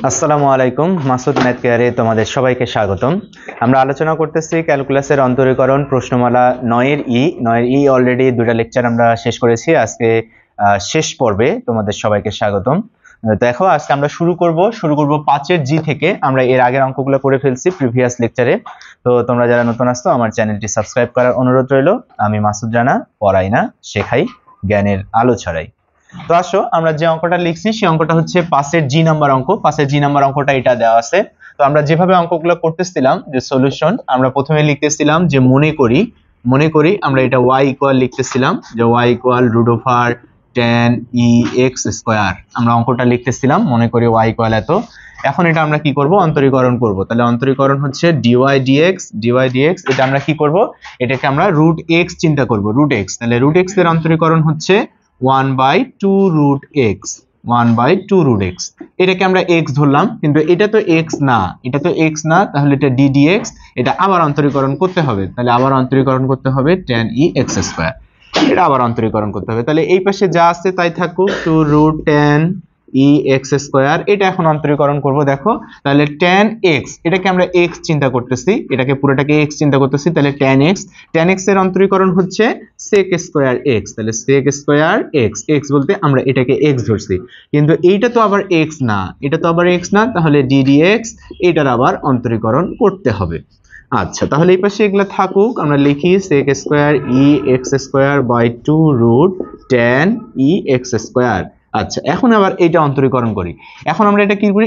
আসসালামু আলাইকুম, মাসুদ ম্যাথ কেয়ারে তোমাদের সবাইকে স্বাগতম। আমরা আলোচনা করতেছি ক্যালকুলাসের অন্তরীকরণ প্রশ্নমালা 9 এর ই অলরেডি দুটো লেকচার আমরা শেষ করেছি। আজকে শেষ পর্বে তোমাদের সবাইকে স্বাগতম। দেখো আজকে আমরা শুরু করব 5 এর জি থেকে। আমরা এর আগের অঙ্কগুলো করে ফেলছি প্রিভিয়াস লেকচারে। তো তোমরা যারা নতুন আসছো আমার চ্যানেলটি সাবস্ক্রাইব করার অনুরোধ রইল। আমি মাসুদ রানা, পড়াই না শেখাই, জ্ঞানের আলো ছড়াই। তো আসো আমরা যে অঙ্কটা লিখছি সেই অঙ্কটা হচ্ছে 5 এর জি নাম্বার অঙ্ক। 5 এর জি নাম্বার অঙ্কটা এটা দেওয়া আছে। তো আমরা যেভাবে অঙ্কগুলো করতেছিলাম যে সলিউশন, আমরা প্রথমে লিখতেছিলাম যে মনে করি আমরা এটা y ইকুয়াল লিখতেছিলাম যে y equal √tan ex square. আমরা অঙ্কটা লিখতেছিলাম মনে করি y ইকুয়াল এত। এখন এটা আমরা কি করব, অন্তরীকরণ করব। তাহলে অন্তরীকরণ হচ্ছে dy dx এটা আমরা কি করব, এটাকে আমরা √x চিন্তা করব, √x। তাহলে √x এর অন্তরীকরণ হচ্ছে 1/2 √x। এটাকে আমরা x ধরলাম, কিন্তু এটা তো x না, তাহলে এটা ddx। এটা আবার অন্তরীকরণ করতে হবে, তাহলে আবার অন্তরীকরণ করতে হবে tan ex স্কয়ার। এটা আবার অন্তরীকরণ করতে হবে, তাহলে এই পাশে যা আছে তাই থাকুক, 2√tan ex স্কয়ার। এটা এখন অন্তরীকরণ করব। দেখো তাহলে tan x, এটাকে আমরা x চিন্তা করতেছি, এটাকে পুরোটাকে x চিন্তা করতেছি, তাহলে tan x এর অন্তরীকরণ হচ্ছে sec স্কয়ার x। তাহলে sec স্কয়ার x বলতে আমরা এটাকে x ধরছি, কিন্তু এইটা তো আবার x না, তাহলে ddx এটার আবার অন্তরীকরণ করতে হবে। আচ্ছা, তাহলে এই পাশে এগুলা থাকুক, আমরা লিখি sec square ex square by 2√tan ex square. আচ্ছা, এখন আবার এটা অন্তরীকরণ করি। এখন আমরা এটা কি করি,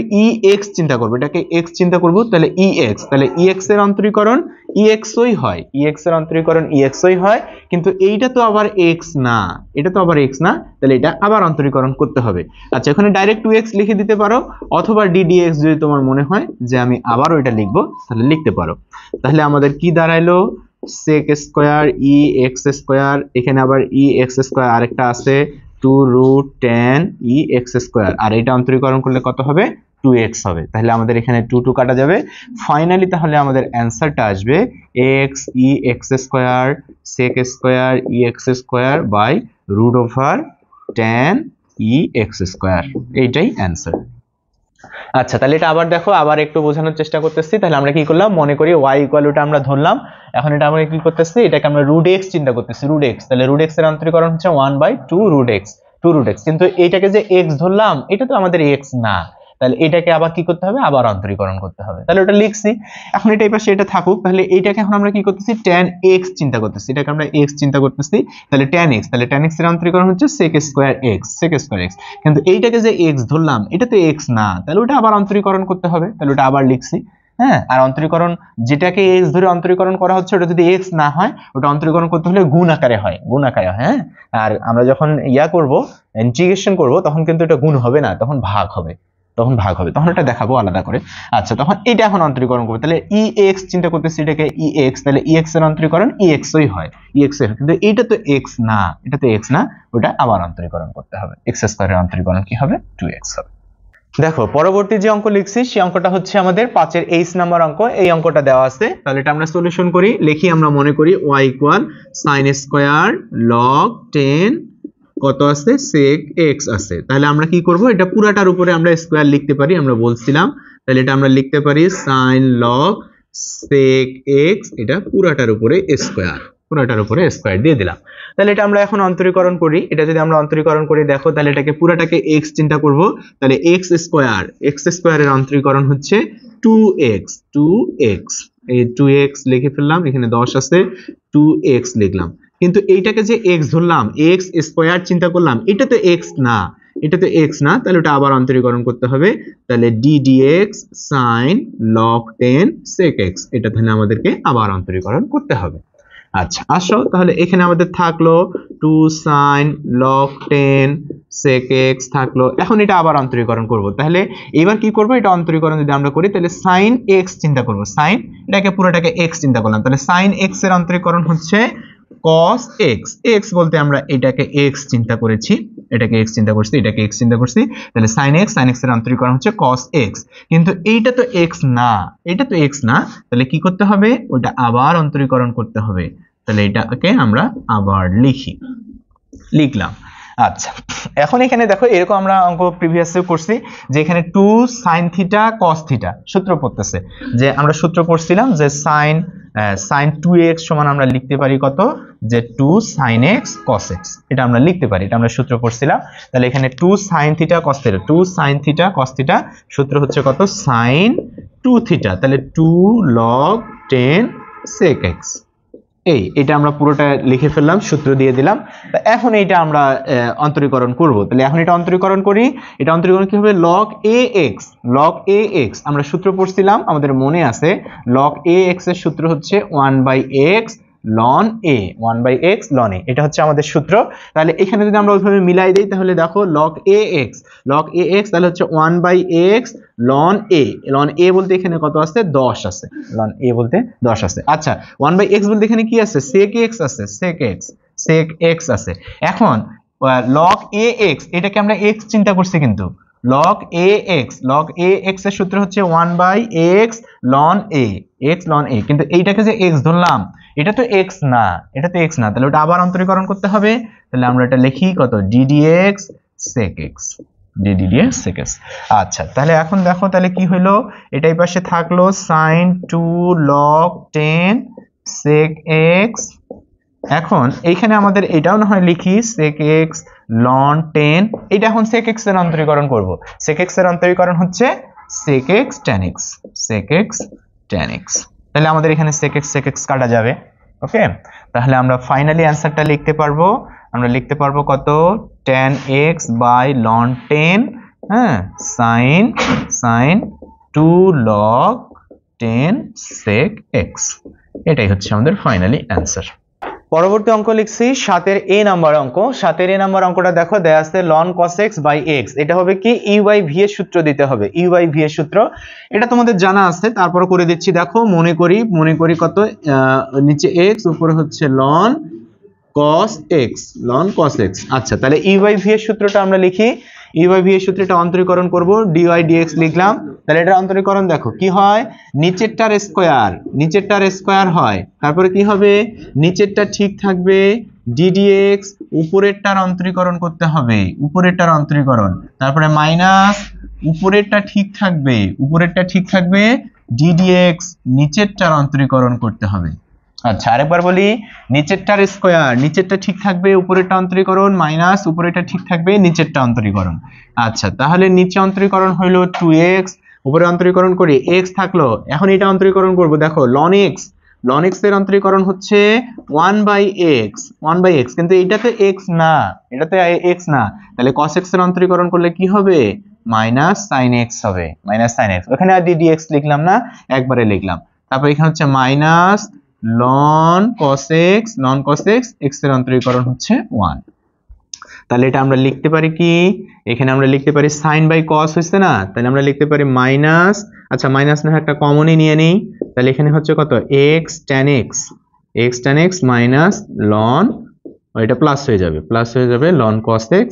ex চিন্তা করব, এটাকে x চিন্তা করব, তাহলে ex, তাহলে ex এর অন্তরীকরণ exই হয়, কিন্তু এইটা তো আবার x না, তাহলে এটা আবার অন্তরীকরণ করতে হবে। আচ্ছা, এখানে ডাইরেক্ট 2x লিখে দিতে পারো, অথবা ddx যদি তোমার মনে হয় যে আমি আবারও এটা লিখবো, তাহলে লিখতে পারো। তাহলে আমাদের কি দাঁড়াইলো, sec স্কয়ার ex স্কয়ার, এখানে আবার ex স্কয়ার আরেকটা আছে 2√tan ex স্কয়ার, আর এটা অন্তরীকরণ করলে কত হবে, 2x হবে। তাহলে আমাদের এখানে 2 কাটা যাবে। ফাইনালি তাহলে আমাদের অ্যানসারটা আসবে ex square sec square ex square by √tan ex square. এইটাই অ্যানসার। আচ্ছা, তাহলে এটা আবার দেখো, আবার একটু বোঝানোর চেষ্টা করতেছি। তাহলে আমরা কি করলাম, মনে করি y ইকুয়াল ওটা আমরা ধরলাম। এখন এটা আমরা কি করতেছি, এটাকে আমরা √x চিন্তা করতেছি, √x। তাহলে √x এর অন্তরীকরণ হচ্ছে 1/2 √x, কিন্তু এইটাকে যে x ধরলাম এটা তো আমাদের x না, তাহলে এটাকে আবার কি করতে হবে, আবার অন্তরীকরণ করতে হবে। তাহলে ওটা লিখছি। এখন এটা এই পাশে এটা থাকুক, তাহলে এইটাকে এখন আমরা কি করতেছি, tan x চিন্তা করতেছি, এটাকে আমরা x চিন্তা করতেছি, তাহলে tan x এর অন্তরীকরণ হচ্ছে sec স্কয়ার x, কিন্তু এইটাকে যে x ধরলাম এটা তো x না, তাহলে ওটা আবার অন্তরীকরণ করতে হবে, তাহলে ওটা আবার লিখছি। হ্যাঁ, আর অন্তরীকরণ যেটাকে x ধরে অন্তরীকরণ করা হচ্ছে ওটা যদি x না হয়, ওটা অন্তরীকরণ করতে হলে গুণ আকারে হয়, হ্যাঁ। আর আমরা যখন করব, ইন্টিগ্রেশন করব, তখন কিন্তু এটা গুণ হবে না, তখন ভাগ হবে, তখন এটা দেখাবো আলাদা করে। আচ্ছা, তখন এটা এখন অন্তরীকরণ করব, তাহলে ex চিন্তা করতেছি, এটাকে ex, তাহলে ex এর অন্তরীকরণ exই হয়, কিন্তু এটা তো x না, ওটা আবার অন্তরীকরণ করতে হবে। x স্কয়ারের অন্তরীকরণ কি হবে, 2x হবে। দেখো পরবর্তী যে অঙ্ক লিখছি সেই অঙ্কটা হচ্ছে আমাদের 5 এর h নাম্বার অঙ্ক। এই অঙ্কটা দেওয়া আছে, তাহলে এটা আমরা সলিউশন করি। লিখি, আমরা মনে করি y equal sin square log 10 কত আছে, sec x আছে। তাহলে আমরা কি করব, এটা পুরাটার উপরে আমরা স্কয়ার লিখতে পারি, আমরা বলছিলাম। তাহলে এটা আমরা লিখতে পারি sin log sec x, এটা পুরাটার উপরে স্কয়ার দিয়ে দিলাম। তাহলে এটা আমরা এখন অন্তরীকরণ করি। এটা যদি আমরা অন্তরীকরণ করি, দেখো তাহলে এটাকে পুরাটাকে x চিন্তা করব, তাহলে x স্কয়ারের অন্তরীকরণ হচ্ছে 2x, এই 2x লিখে ফেললাম, এখানে 10 আছে, 2x লিখলাম। কিন্তু এইটাকে যে x ধরলাম, x স্কয়ার চিন্তা করলাম, এটা তো x না, তাহলে ওটা আবার অন্তরীকরণ করতে হবে। তাহলে ddx sin log 10 sec x, এটা তাহলে আমাদেরকে আবার অন্তরীকরণ করতে হবে। আচ্ছা, আসো তাহলে এখানে আমাদের থাকলো 2 sin log 10 sec x থাকলো। এখন এটা আবার অন্তরীকরণ করব, তাহলে এবার কি করব, এটা অন্তরীকরণ যদি আমরা করি, তাহলে sin x চিন্তা করব, এটাকে পুরোটাকে x চিন্তা করলাম, তাহলে sin x এর অন্তরীকরণ হচ্ছে cos x বলতে আমরা এটাকে x চিন্তা করছি, তাহলে sin x এর অন্তরীকরণ হচ্ছে cos x, কিন্তু এইটা তো x না, তাহলে কি করতে হবে, ওটা আবার অন্তরীকরণ করতে হবে। তাহলে এটাকে আমরা আবার লিখলাম। আচ্ছা, এখন এখানে দেখো এরকম আমরা অঙ্ক প্রিভিয়াসে করছি যে এখানে 2 sin থিটা cos থিটা সূত্র পড়তেছে, যে আমরা সূত্র পড়ছিলাম যে sin 2x সমান আমরা লিখতে পারি কত, যে 2 sin x cos x, এটা আমরা লিখতে পারি, এটা আমরা সূত্র পড়ছিলাম। তাহলে এখানে 2 sin theta cos theta, 2 sin theta cos theta সূত্র হচ্ছে কত, sin 2 থিটা, তাহলে 2 log 10 sec x। এটা আমরা পুরোটা লিখে ফেললাম, সূত্র দিয়ে দিলাম। তা এখন এইটা আমরা অন্তরীকরণ করব। তাহলে এখন এটা অন্তরীকরণ করি, এটা অন্তরীকরণ কি হবে, log ax আমরা সূত্র পড়ছিলাম, আমাদের মনে আছে log ax এর সূত্র হচ্ছে 1/x ln a, 1/x ln a, এটা হচ্ছে আমাদের সূত্র। তাহলে এখানে যদি আমরা ওইভাবে মিলাই দেই তাহলে দেখো log ax তাহলে হচ্ছে 1/x ln a বলতে এখানে কত আছে, 10 আছে, ln a বলতে 10 আছে। আচ্ছা, 1/x বলতে এখানে কি আছে, sec x আছে। এখন log ax, এটাকে আমরা x চিন্তা করছি, কিন্তু log ax এর সূত্র হচ্ছে 1/x ln a, কিন্তু এইটাকে যে x ধরলাম এটা তো x না, তাহলে ওটা আবার অন্তরীকরণ করতে হবে। তাহলে আমরা এটা লিখি কত, ddx sec x। আচ্ছা, তাহলে এখন দেখো তাহলে কি হইলো, এটা এই পাশে থাকলো sin 2 log 10 sec x। এখন এইখানে আমাদের এটাও না হয় লিখি sec x ln 10, এটা এখন sec x এর অন্তরীকরণ করব। sec x এর অন্তরীকরণ হচ্ছে sec x tan x। তাহলে আমাদের এখানে sec x কাটা যাবে। ওকে, তাহলে আমরা ফাইনালি অ্যানসারটা লিখতে পারবো, আমরা লিখতে পারবো কত, tan x by ln 10, হ্যাঁ, sin 2 log 10 sec x, এটাই হচ্ছে আমাদের ফাইনালি অ্যানসার। পরবর্তী অঙ্ক লিখছি 7 এর a নাম্বার অঙ্ক। 7 এর a নাম্বার অঙ্কটা দেখো দেয়া আছে ln cos x by x, এটা হবে কি u/v এর সূত্র দিতে হবে, u/v এর সূত্র, এটা তোমাদের জানা আছে, তারপর করে দিচ্ছি। দেখো মনে করি কত, নিচে x উপরে হচ্ছে ln cos x। আচ্ছা, তাহলে u/v এর সূত্রটা আমরা লিখি, u/v এর সূত্রটা অন্তরীকরণ করব, dy dx লিখলাম। তাহলে এটা অন্তরীকরণ দেখো কি হয়, নিচেরটার স্কয়ার হয়, তারপরে কি হবে, নিচেরটা ঠিক থাকবে ddx, উপরেরটার অন্তরীকরণ করতে হবে, তারপরে মাইনাস উপরেরটা ঠিক থাকবে ddx, নিচেরটার অন্তরীকরণ করতে হবে। আচ্ছা, আরেকবার বলি, নিচেরটার স্কয়ার, নিচেরটা ঠিক থাকবে, উপরেরটা অন্তরীকরণ, মাইনাস উপরেরটা ঠিক থাকবে, নিচেরটা অন্তরীকরণ। আচ্ছা, তাহলে নিচে অন্তরীকরণ হইলো 2x, উপরে অন্তরীকরণ করি x থাকলো। এখন এটা অন্তরীকরণ করব, দেখো ln x এর অন্তরীকরণ হচ্ছে 1/x, কিন্তু এটাতে x না, তাহলে cos x এর অন্তরীকরণ করলে কি হবে, মাইনাস sin x হবে, ওখানে আর ddx লিখলাম না, একবারে লিখলাম। তারপর এখানে হচ্ছে minus ln cos x, x এর অন্তরীকরণ হচ্ছে 1। তাহলে এটা আমরা লিখতে পারি কি, এখানে আমরা লিখতে পারি sin বাই cos হইছে না, তাহলে আমরা লিখতে পারি মাইনাস, আচ্ছা মাইনাস না একটা কমনই নিয়ে নেই, তাহলে এখানে হচ্ছে কত, x tan x minus ln, এটা প্লাস হয়ে যাবে ln cos x।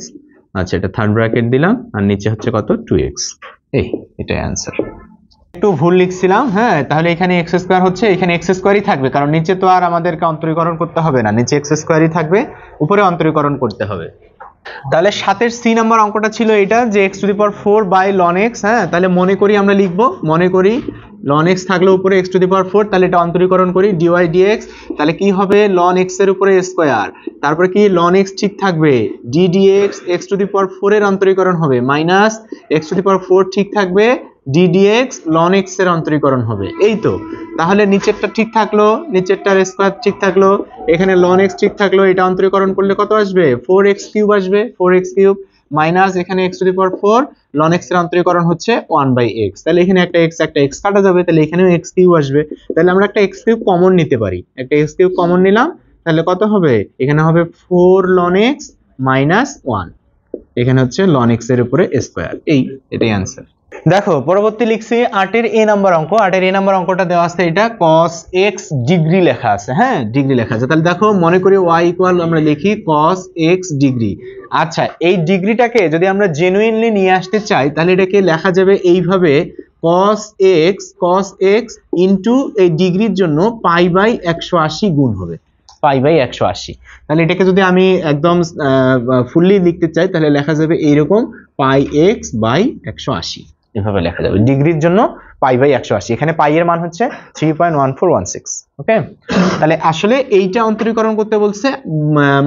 আচ্ছা, এটা থার্ড ব্র্যাকেট দিলাম, আর নিচে হচ্ছে কত, 2x। এটাই অ্যান্সার। একটু ভুল লিখছিলাম, হ্যাঁ, তাহলে এখানে x স্কয়ার হচ্ছে, এখানে x স্কয়ারই থাকবে, কারণ নিচে তো আর আমাদেরকে অন্তরীকরণ করতে হবে না, নিচে x স্কয়ারই থাকবে, উপরে অন্তরীকরণ করতে হবে। তাহলে 7 এর c নাম্বার অঙ্কটা ছিল এটা, যে x⁴ বাই ln x। হ্যাঁ, তাহলে মনে করি আমরা লিখবো, ln x থাকলে উপরে x⁴, তাহলে এটা অন্তরীকরণ করি dy dx, তাহলে কি হবে, ln x এর উপরে স্কয়ার, তারপরে কি ln x ঠিক থাকবে, d dx x⁴ এর অন্তরীকরণ হবে, মাইনাস x⁴ ঠিক থাকবে, d dx ln x এর অন্তরীকরণ হবে। এই তো, তাহলে নিচেরটা ঠিক থাকলো, নিচেরটার স্কয়ার ঠিক থাকলো, এখানে ln x ঠিক থাকলো, এটা অন্তরীকরণ করলে কত আসবে, 4x³ আসবে, 4x³ মাইনাস এখানে x⁴, ln x এর অন্তরীকরণ হচ্ছে 1/x, তাহলে এখানে একটা x কাটা যাবে, তাহলে এখানেও x³ আসবে। তাহলে আমরা একটা x³ কমন নিতে পারি, একটা x³ কমন নিলাম, তাহলে কত হবে, এখানে হবে 4 ln x মাইনাস 1, এখানে হচ্ছে ln x এর উপরে স্কয়ার। এটাই অ্যান্সার। দেখো পরবর্তী লিখছি 8 এর a নাম্বার অঙ্ক। 8 এর a নাম্বার অঙ্কটা দেওয়া আছে, এটা cos x ডিগ্রি লেখা আছে, হ্যাঁ, ডিগ্রি লেখা আছে। তাহলে দেখো মনে করি y ইকুয়াল আমরা লিখি cos x ডিগ্রি। আচ্ছা, এই ডিগ্রিটাকে যদি আমরা জেনুইনলি নিয়ে আসতে চাই, তাহলে এটাকে লেখা যাবে এইভাবে, cos x ইনটু এই ডিগ্রির জন্য পাই বাই 180 গুণ হবে, π/180। তাহলে এটাকে যদি আমি একদম ফুললি লিখতে চাই তাহলে লেখা যাবে এইরকম πx/180, এভাবে লেখা যাবে। ডিগ্রির জন্য π/180, এখানে পাই এর মান হচ্ছে 3.1416। ওকে, তাহলে আসলে এইটা অন্তরীকরণ করতে বলছে,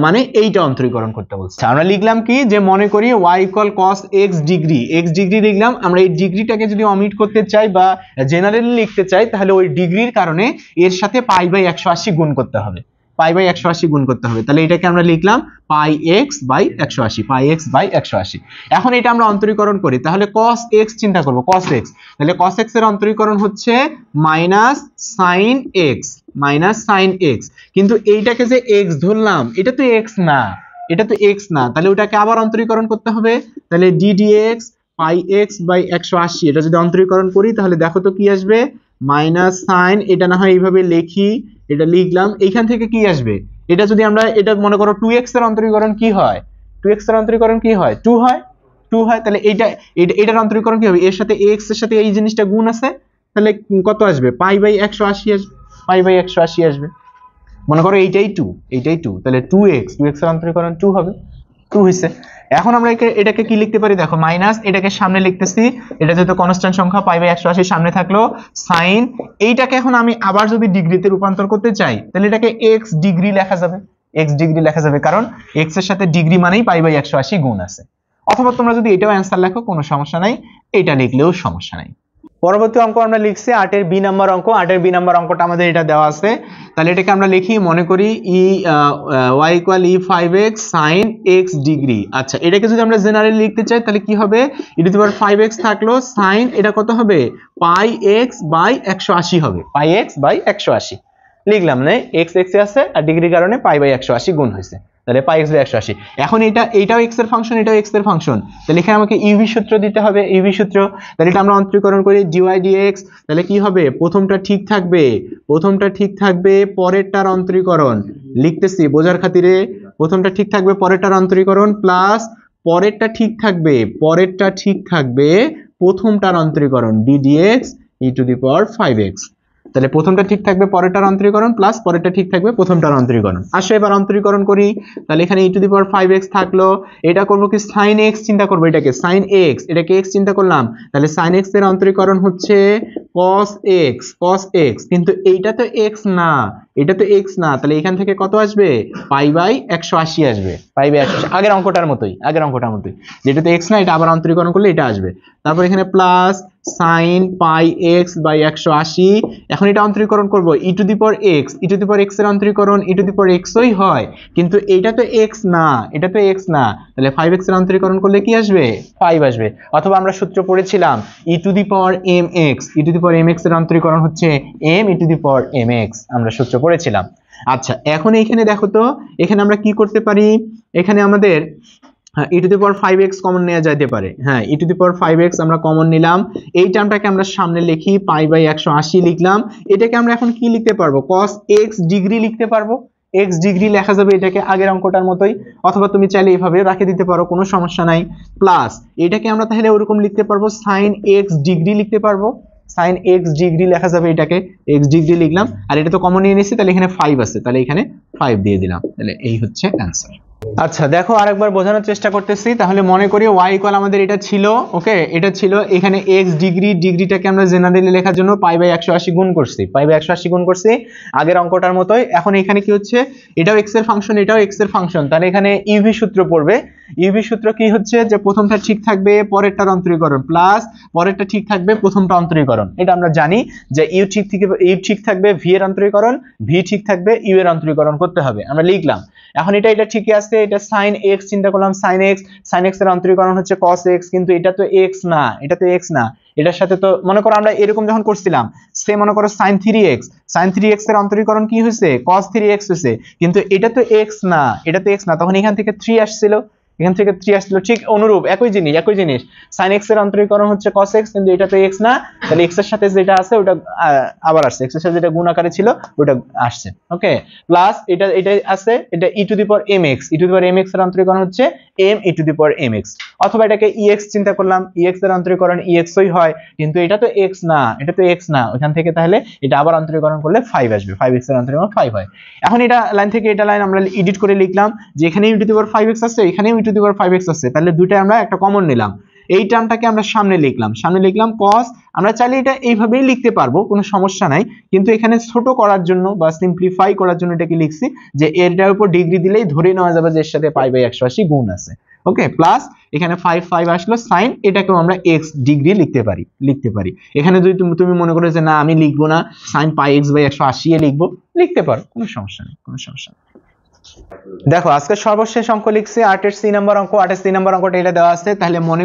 মানে এইটা অন্তরীকরণ করতে বলছে। আমরা লিখলাম কি, যে মনে করি y = cos x degree, x degree লিখলাম। আমরা এই ডিগ্রিটাকে যদি অমিট করতে চাই বা জেনারেলি লিখতে চাই তাহলে ওই ডিগ্রির কারণে এর সাথে π/180 গুণ করতে হবে, π/180 গুণ করতে হবে। তাহলে এটাকে আমরা লিখলাম πx/180, πx/180। এখন এটা আমরা অন্তরীকরণ করি, তাহলে cos x চিন্তা করব, cos x, তাহলে cos x এর অন্তরীকরণ হচ্ছে -sin x, -sin x। কিন্তু এইটাকে যে x ধরলাম এটা তো x না, এটা তো x না, তাহলে ওটাকে আবার অন্তরীকরণ করতে হবে। তাহলে ddx πx/180, এটা যদি অন্তরীকরণ করি তাহলে দেখো তো কি আসবে, -sin, এটা না হয় এইভাবে লিখি, এটা লিখলাম, এইখান থেকে কি আসবে, এটা যদি আমরা এটা মনে করো 2x এর অন্তরীকরণ কি হয়, 2x এর অন্তরীকরণ কি হয়, 2 হয়, 2 হয়। তাহলে এটার অন্তরীকরণ কি হবে, এর সাথে x এর সাথে এই জিনিসটা গুণ আছে, তাহলে কত আসবে, π/180 আসবে, π/180 আসবে। মনে করো এইটাই 2, এইটাই 2, তাহলে 2x এর অন্তরীকরণ 2 হবে, 2 হইছে। এখন আমরা এটাকে কি লিখতে পারি দেখো, মাইনাস, এটাকে সামনে লিখতেছি, এটা যেহেতু কনস্ট্যান্ট সংখ্যা π/180 সামনে থাকলো, সাইন, এইটাকে এখন আমি আবার যদি ডিগ্রিতে রূপান্তর করতে চাই তাহলে এটাকে x ডিগ্রি লেখা যাবে, x ডিগ্রি লেখা যাবে, কারণ x এর সাথে ডিগ্রি মানেই π/180 গুণ আছে। অথবা তোমরা যদি এটাও অ্যান্সার লেখো কোনো সমস্যা নাই, এটা লিখলেও সমস্যা নাই। পরবর্তী অঙ্ক আমরা লিখছি 8 এর বি নাম্বার অঙ্ক। 8 এর বি নাম্বার অঙ্কটা আমাদের এটা দেওয়া আছে, তাহলে এটাকে আমরা লিখি, মনে করি y = e5x sin x degree. আচ্ছা, এটাকে যদি আমরা জেনারেলি লিখতে চাই তাহলে কি হবে, e5x থাকলো, sin এটা কত হবে, πx/180 হবে, πx/180 লিখলাম না, x x এ আছে আর ডিগ্রির কারণে π/180 গুণ হয়েছে, তাহলে πx/180। এখন এইটাও x এর ফাংশন, এটাও x এর ফাংশন, তাহলে এখানে আমাকে ইউভি সূত্র দিতে হবে, ইউভি সূত্র। তাহলে এটা আমরা অন্তরীকরণ করি, dy dx, তাহলে কি হবে, প্রথমটা ঠিক থাকবে, প্রথমটা ঠিক থাকবে, পরেরটার অন্তরীকরণ লিখতেছি বোঝার খাতিরে, প্রথমটা ঠিক থাকবে, পরেরটার অন্তরীকরণ, প্লাস পরেরটা ঠিক থাকবে, পরেরটা ঠিক থাকবে, প্রথমটার অন্তরীকরণ ddx e5x। তাহলে প্রথমটা ঠিক থাকবে, পরেরটার অন্তরীকরণ, প্লাস পরেরটা ঠিক থাকবে, প্রথমটার অন্তরীকরণ। আসো এবার অন্তরীকরণ করি, তাহলে এখানে e5x থাকলো, এটা করব কি, sin x চিন্তা করব, এটাকে sin x, এটাকে x চিন্তা করলাম, তাহলে sin x এর অন্তরীকরণ হচ্ছে cos x, cos x, কিন্তু এইটা তো x না, এটা তো x না, তাহলে এখান থেকে কত আসবে, π/180 আসবে, π/180, আগের অঙ্কটার মতোই, আগের অঙ্কটার মতোই, যেটা তো x না, এটা আবার অন্তরীকরণ করলে এটা আসবে। তারপর এখানে প্লাস sin πx/180, এখন এটা অন্তরীকরণ করব, e⁻x এর অন্তরীকরণ e⁻x ই হয়, কিন্তু এটা তো x না, এটা তো x না, তাহলে 5x এর অন্তরীকরণ করলে কি আসবে, 5 আসবে। অথবা আমরা সূত্র পড়েছিলাম e⁻mx এর অন্তরীকরণ হচ্ছে m e⁻mx, আমরা সূত্র পড়েছিলাম। আচ্ছা, এখন এইখানে দেখো তো, এখানে আমরা কি করতে পারি, এখানে আমাদের e⁻5x কমন নেওয়া যেতে পারে, হ্যাঁ, e⁻5x আমরা কমন নিলাম, এই টার্মটাকে আমরা সামনে লিখি, π/180 লিখলাম। এটাকে আমরা এখন কি লিখতে পারবো, cos x ডিগ্রি লিখতে পারবো, x ডিগ্রি লেখা যাবে এটাকে আগের অঙ্কটার মতোই, অথবা তুমি চাইলে এইভাবে রেখে দিতে পারো, কোনো সমস্যা নাই। প্লাস এটাকে আমরা তাহলে ওরকম লিখতে পারবো, sin x ডিগ্রি লিখতে পারবো, sin x ডিগ্রি লেখা যাবে, এটাকে x ডিগ্রি লিখলাম, আর এটা তো কমন নিয়ে নিয়েছি, তাহলে এখানে 5 আছে, তাহলে এখানে 5 দিয়ে দিলাম, তাহলে এই হচ্ছে অ্যান্সার। আচ্ছা দেখো, আরেকবার বোঝানোর চেষ্টা করতেছি, তাহলে মনে করি y = আমাদের এটা ছিল, ওকে, এটা ছিল, এখানে x ডিগ্রি, ডিগ্রিটাকে আমরা জেনারেলি লেখার জন্য π/180 গুণ করছি, π/180 গুণ করছি আগের অঙ্কটার মতোই। এখন এখানে কি হচ্ছে, এটাও x এর ফাংশন, এটাও x এর ফাংশন, তাহলে এখানে ইউভি সূত্র পড়বে। ইউভি সূত্র কি হচ্ছে, যে প্রথমটা ঠিক থাকবে, পরেরটার অন্তরীকরণ, প্লাস পরেরটা ঠিক থাকবে, প্রথমটা অন্তরীকরণ। এটা আমরা জানি যে ইউ ঠিক থাকবে, ভি এর অন্তরীকরণ, ভি ঠিক থাকবে, ইউ এর অন্তরীকরণ করতে হবে, আমরা লিখলাম। এখন এটা ঠিকই আছে, এটা sin x চিন্তা করলাম, sin x এর অন্তরীকরণ হচ্ছে cos x, কিন্তু এটা তো x না, এটা তো x না, এটার সাথে তো মনে করো আমরা এরকম যখন করছিলাম, সে মনে করো sin 3x এর অন্তরীকরণ কি হয়েছে, cos 3x হয়েছে, কিন্তু এটা তো x না, এটা তো x না, তখন এখান থেকে 3 আসছিল, এখান থেকে 3 আসলো, ঠিক অনুরূপ একই জিনিস sin x এর অন্তরীকরণ হচ্ছে cos x, কিন্তু এটা তো x না, তাহলে x এর সাথে যেটা আছে ওটা আবার আসছে, x এর সাথে যেটা গুণ আকারে ছিল ওটা আসছে। ওকে, প্লাস এটা আছে, এটা e to the power mx, e to the power mx এর অন্তরীকরণ হচ্ছে m e to the power mx, অথবা এটাকে ex চিন্তা করলাম, ex এর অন্তরীকরণ ex ই হয়, কিন্তু এটা তো x না, ওখান থেকে তাহলে এটা আবার অন্তরীকরণ করলে 5 আসবে, 5x এর অন্তরীকরণ 5 হয়। এখন এটা লাইন থেকে এটা লাইন আমরা এডিট করে লিখলাম যে এখানে e to the power 5x আছে, এখানেও e to the power 5x আছে, তাহলে দুইটাই আমরা একটা কমন নিলাম, এই টার্মটাকে আমরা সামনে লিখলাম cos, আমরা চাইলে এটা এইভাবেই লিখতে পারবো, কোনো সমস্যা নাই, কিন্তু এখানে ছোট করার জন্য বা সিম্পলিফাই করার জন্য এটাকে লিখছি যে এটার উপর ডিগ্রি দিলেই ধরে নেওয়া যাবে যে এর সাথে π/180 গুণ আছে। ওকে, প্লাস এখানে 5 আসলো sin, এটাকেও আমরা x ডিগ্রি লিখতে পারি। এখানে যদি তুমি মনে করো যে না আমি লিখবো না, sin πx/180 এ লিখতে পারো, কোনো সমস্যা নেই। দেখো আজকে সর্বশেষ অঙ্ক লিখছি 8 এর 3 নম্বর অঙ্ক, 8 এর 3 নম্বর অঙ্কটা এটা দেওয়া আছে, তাহলে মনে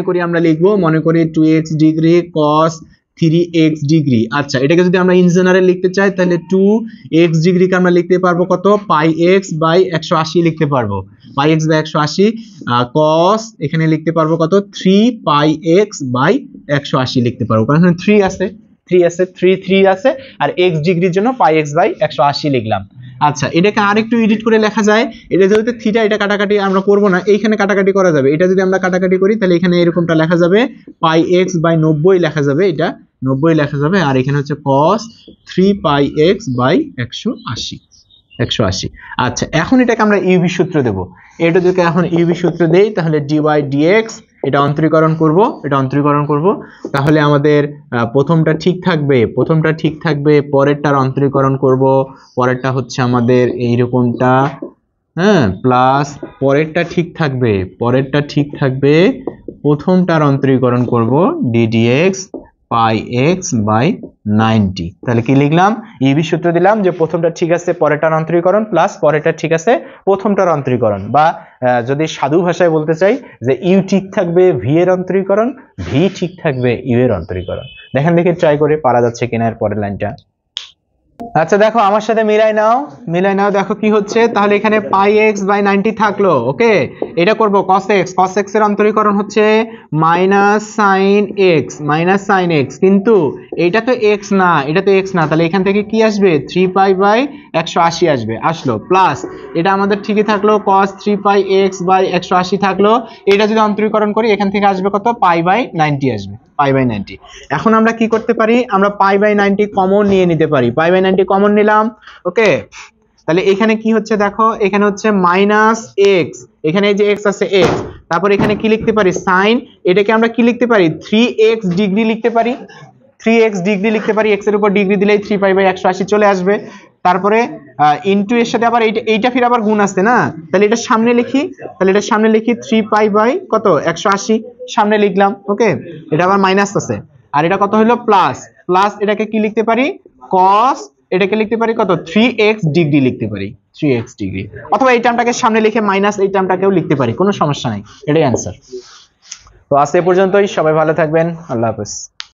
করি 2x degree cos 3x degree. আচ্ছা, এটাকে যদি আমরা ইন জেনারেল লিখতে চাই তাহলে 2x ডিগ্রিকে আমরা লিখতে পারবো কত, πx/180 লিখতে পারবো, πx/180 cos, এখানে লিখতে পারবো কত, 3πx/180 লিখতে পারবো, কারণ এখানে 3 আছে, 3 আছে, আর x ডিগ্রির জন্য πx/180 লিখলাম। আচ্ছা, এটাকে আরেকটু এডিট করে লেখা যায়, এটা যেহেতু থিটা, এটা কাটাকাটি আমরা করব না, এইখানে কাটাকাটি করা যাবে, এটা যদি আমরা কাটাকাটি করি তাহলে এখানে এরকমটা লেখা যাবে πx/90 লেখা যাবে, এটা 90 লেখা যাবে, আর এখানে হচ্ছে cos 3πx/180। আচ্ছা, এখন এটাকে আমরা ইউভি সূত্র দেব, এটা যদি এখন ইউভি সূত্র দেই তাহলে dy dx, এটা অন্তরীকরণ করব, তাহলে আমাদের প্রথমটা ঠিক থাকবে, পরেরটার অন্তরীকরণ করব, পরেরটা হচ্ছে আমাদের এইরকমটা, হ্যাঁ, প্লাস পরেরটা ঠিক থাকবে, প্রথমটার অন্তরীকরণ করব ddx πx/90। তাহলে কি লিখলাম, ইবি সূত্র দিলাম যে প্রথমটা ঠিক আছে পরেরটার অন্তরীকরণ, প্লাস পরেরটা ঠিক আছে প্রথমটার অন্তরীকরণ, বা যদি সাধু ভাষায় বলতে চাই যে ইউ ঠিক থাকবে ভি এর অন্তরীকরণ, ভি ঠিক থাকবে ইউ এর অন্তরীকরণ। দেখি ট্রাই করে পারা যাচ্ছে কিনা এর পরের লাইনটা। আচ্ছা দেখো আমার সাথে মিলাই নাও, দেখো কি হচ্ছে, তাহলে এখানে πx/90 থাকলো। ওকে, এটা করব cos x এর অন্তরীকরণ হচ্ছে sin x, কিন্তু এটা তো x না, তাহলে এখান থেকে কি আসবে, 3π/180 আসলো, প্লাস এটা আমাদের ঠিকই থাকলো cos 3πx/180 থাকলো, এটা যদি অন্তরীকরণ করি এখান থেকে আসবে কত, π/90 আসবে, π/90। এখন আমরা কি করতে পারি, আমরা π/90 কমন নিয়ে নিতে পারি, π/90 কমন নিলাম। ওকে, তাহলে এখানে কি হচ্ছে দেখো, এখানে হচ্ছে -x, এখানে এই যে x আছে x, তারপর এখানে কি লিখতে পারি sin, এটাকে আমরা কি লিখতে পারি, 3x ডিগ্রি লিখতে পারি, x এর উপর ডিগ্রি দিলেই 3π/180 চলে আসবে, তারপরে ইনটু এর সাথে আবার এইটা ফির আবার গুণ আসছে না, তাহলে এটা সামনে লিখি, 3π/180 সামনে লিখলাম। ওকে, এটা আবার মাইনাস আছে, আর এটা কত হলো, প্লাস এটাকে কি লিখতে পারি, cos, এটাকে লিখতে পারি কত, 3x ডিগ্রি লিখতে পারি, 3x ডিগ্রি, অথবা এই টার্মটাকে সামনে লিখে মাইনাস এই টার্মটাকেও লিখতে পারি, কোনো সমস্যা নাই, এটাই অ্যান্সার। তো আজ এ পর্যন্তই, সবাই ভালো থাকবেন, আল্লাহ হাফেজ।